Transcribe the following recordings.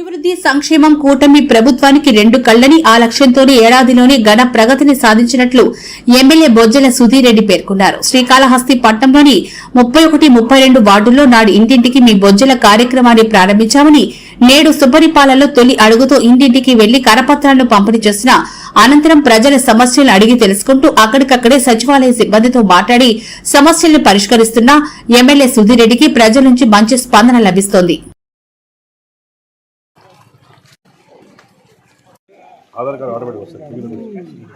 అభివృద్ధి సంక్షేమం కూటమి ప్రభుత్వానికి రెండు కళ్లని ఆ లక్ష్యంతోనే ఏడాదిలోనే ఘన ప్రగతిని సాధించినట్లు ఎమ్మెల్యే బొజ్జల సుధీర్ రెడ్డి పేర్కొన్నారు. శ్రీకాళహస్తి పట్టణంలోని 31, 32 వార్డుల్లో నాడు ఇంటింటికి మీ బొజ్జల కార్యక్రమాన్ని ప్రారంభించామని, నేడు సుపరిపాలనలో తొలి అడుగుతో ఇంటింటికి వెళ్లి కరపత్రాలను పంపిణీ చేసిన అనంతరం ప్రజల సమస్యలను అడిగి తెలుసుకుంటూ అక్కడికక్కడే సచివాలయ సిబ్బందితో మాట్లాడి సమస్యలను పరిష్కరిస్తున్న ఎమ్మెల్యే సుధీర్ రెడ్డికి ప్రజల నుంచి మంచి స్పందన లభిస్తోంది. ఆధార్ కార్డు ఆటోమేటిక్ వస్తుంది,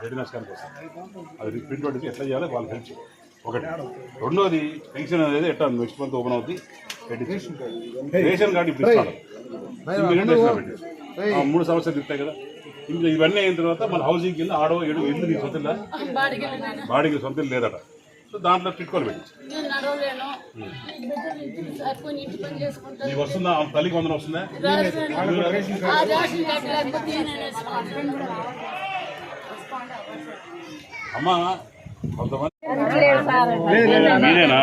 రెడీనెస్ కానీ వస్తుంది. అది ప్రింట్ అవుట్ ఎట్లా చేయాలి వాళ్ళకి హెల్ప్ చేయాలి. ఒకటి. రెండోది పెన్షన్ అనేది ఎట్లా నెక్స్ట్ మంత్ ఓపెన్ అవుతుంది. రేషన్ కార్డు ఇప్పుడు ఇస్తాడు, 3 సంవత్సరాలు ఇస్తాయి కదా. ఇంకా ఇవన్నీ అయిన తర్వాత మన హౌసింగ్ కింద ఆడో ఏడు ఇల్లు నీకు సొంత బాడీకి సొంత లేదట. సో దాంట్లో టిట్కోలు పెట్టించి నీకు వస్తుందా, తల్లికి వందన వస్తుందా? అమ్మా కొంతమంది మీరేనా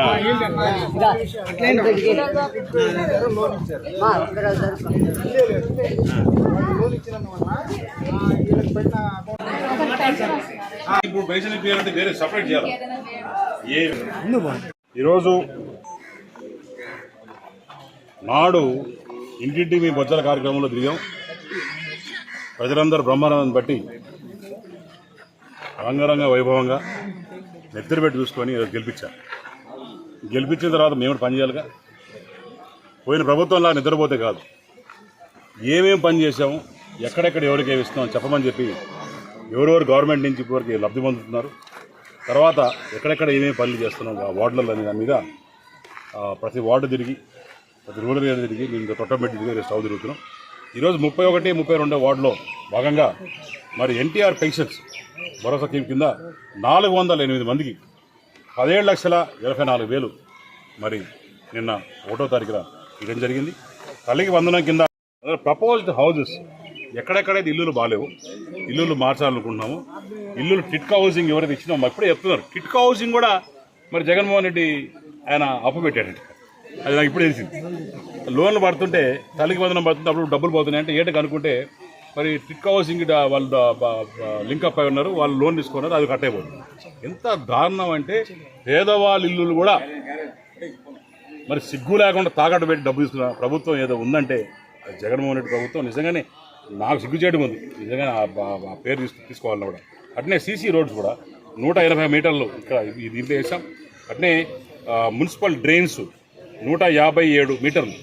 ఇప్పుడు పైసలు ఇప్పించాలంటే వేరే సపరేట్ చేయాలి. ఈరోజు నాడు ఇంటింటి మీ బొజ్జల కార్యక్రమంలో దిగాం. ప్రజలందరూ బ్రహ్మానందం బట్టి రంగరంగ వైభవంగా నెత్తిరి పెట్టి చూసుకొని గెలిపించారు. గెలిపించిన తర్వాత మేము పని చేయాలిగా. పోయిన ప్రభుత్వంలా నిద్రపోతే కాదు, ఏమేమి పని చేసాము, ఎక్కడెక్కడ ఎవరికి ఏమి ఇస్తున్నాం చెప్పమని చెప్పి ఎవరెవరు గవర్నమెంట్ నుంచి ఇప్పటివరకు లబ్ధి పొందుతున్నారు, తర్వాత ఎక్కడెక్కడ ఏమేమి పనులు చేస్తున్నాం ఆ వార్డులలో అనే దాని మీద ప్రతి వార్డు తిరిగి, ప్రతి రూరల్ ఏరియా తిరిగి, మేము తొట్టంపెట్టి తిరిగి స్టవ్ తిరుగుతున్నాం. ఈరోజు 31, 32 వార్డులో భాగంగా మరి ఎన్టీఆర్ పెన్షన్స్ భరోసా స్కీమ్ కింద 408 మందికి 17,24,000 మరి నిన్న 1వ తారీఖున ఇవ్వడం జరిగింది. తల్లికి వందనం కింద ప్రపోజ్డ్ హౌజెస్ ఎక్కడెక్కడైతే ఇల్లులు బాగాలేవు, ఇల్లులు మార్చాలనుకుంటున్నాము, ఇల్లులు టిట్కా హౌసింగ్ ఎవరైతే ఇచ్చినామో ఇప్పుడే చెప్తున్నారు. టిట్కా హౌసింగ్ కూడా మరి జగన్మోహన్ రెడ్డి ఆయన అప్పపెట్టాడంట. అది నాకు ఇప్పుడు తెలిసింది. లోన్లు పడుతుంటే తల్లికి వందనం పడుతుంటే అప్పుడు డబ్బులు పోతున్నాయి అంటే ఏంటి కనుక్కుంటే మరి టిట్కా హౌసింగ్ వాళ్ళు లింకప్ అయి ఉన్నారు, వాళ్ళు లోన్ తీసుకున్నారు, అది కట్టయిపోతుంది. ఎంత దారుణం అంటే పేదవాళ్ళ ఇల్లులు కూడా మరి సిగ్గు లేకుండా తాకట్టు పెట్టి డబ్బు తీసుకున్న ప్రభుత్వం ఏదో ఉందంటే జగన్మోహన్ రెడ్డి ప్రభుత్వం. నిజంగానే నాకు సిగ్గు చేయడం ఉంది నిజంగానే ఆ పేరు తీసుకోవాలన్నా కూడా. అట్నే సీసీ రోడ్స్ కూడా 180 మీటర్లు ఇక్కడ దీంట్లో వేసాం. అట్నే మున్సిపల్ డ్రైన్స్ 157 మీటర్లు,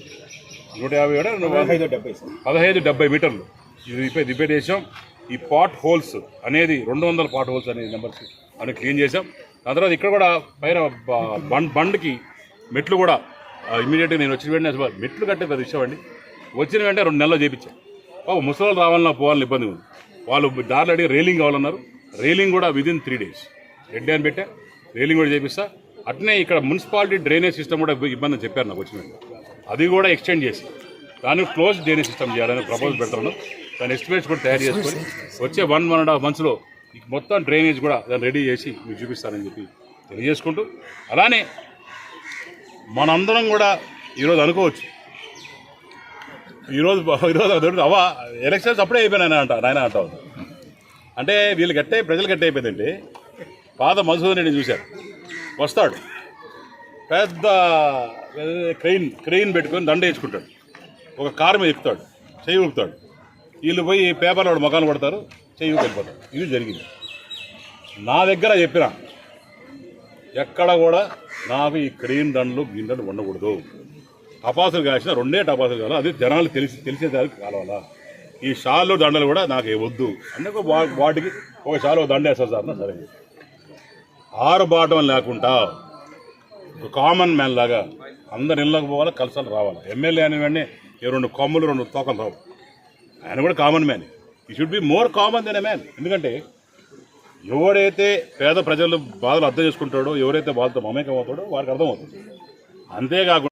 1570 మీటర్లు రిపేర్ చేసాం. ఈ పాట్ హోల్స్ అనేది 200 పాట్ హోల్స్ అనేది నెంబర్స్ అని క్లీన్ చేసాం. దాని తర్వాత ఇక్కడ కూడా పైన బండ్కి మెట్లు కూడా ఇమీడియట్గా నేను వచ్చిన వెంటనే మెట్లు కట్టే పెద్ద విషయం అండి. వచ్చిన వెంటనే 2 నెలలు చేయించాం. ముసలి రావాలన్నా పోవాలని ఇబ్బంది ఉంది. వాళ్ళు దారిలో అడిగి రైలింగ్ కావాలన్నారు, రైలింగ్ కూడా విదిన్ 3 days రెడ్ అని పెట్టా, రైలింగ్ కూడా చేపిస్తా. అట్నే ఇక్కడ మున్సిపాలిటీ డ్రైనేజ్ సిస్టమ్ కూడా ఇబ్బంది అని చెప్పారు నాకు వచ్చిన వెంటనే. అది కూడా ఎక్స్టెండ్ చేసి దాన్ని క్లోజ్ డ్రైనేజ్ సిస్టమ్ చేయాలని ప్రపోజల్ పెడతాను. దాని ఎస్టిమేట్స్ కూడా తయారు చేసుకొని వచ్చే 1.5 monthsలో మొత్తం డ్రైనేజ్ కూడా దాన్ని రెడీ చేసి మీకు చూపిస్తానని చెప్పి తెలియజేసుకుంటూ, అలానే మనందరం కూడా ఈరోజు అనుకోవచ్చు, ఈరోజు అవ్వ ఎలక్షన్స్ అప్పుడే అయిపోయినాయన అంటావు. అంటే వీళ్ళు గట్టే ప్రజలు గట్టే అయిపోయిందంటే పాత మధుసూదన్ రెడ్డిని చూశారు, వస్తాడు పెద్ద క్రెయిన్ పెట్టుకొని దండ వేసుకుంటాడు, ఒక కారు మీద ఎక్కుతాడు, చెయ్యి ఊపుతాడు, వీళ్ళు పోయి పేపర్లో వాడు మొఖాలు పడతారు, చెయ్యి వెళ్ళిపోతారు. ఇది జరిగింది. నా దగ్గర చెప్పిన ఎక్కడ కూడా నాకు ఈ క్రెయిన్ దండలు గిన్నెలు ఉండకూడదు. టపాసులు కాసిన 2 టపాసులు కావాలి, అది జనాలు తెలిసేదానికి కావాలా. ఈ షాల్లో దండలు కూడా నాకు వద్దు అంటే వాటికి ఒక షాలో దండ వేస్తారు సార్. సరే, ఆరుబాటం లేకుండా ఒక కామన్ మ్యాన్ లాగా అందరు ఇళ్ళకి పోవాలి, కలసాలు రావాలి. ఎమ్మెల్యే అని వెంటనే 2 కొమ్ములు 2 తోకలు రావు. ఆయన కూడా common man. He should be more common than a man. ఎందుకంటే ఎవరైతే పేద ప్రజలు బాధలు అర్థం చేసుకుంటాడో, ఎవరైతే బాధతో మమేకం అవుతాడో వారికి అర్థమవుతుంది. అంతేకాకుండా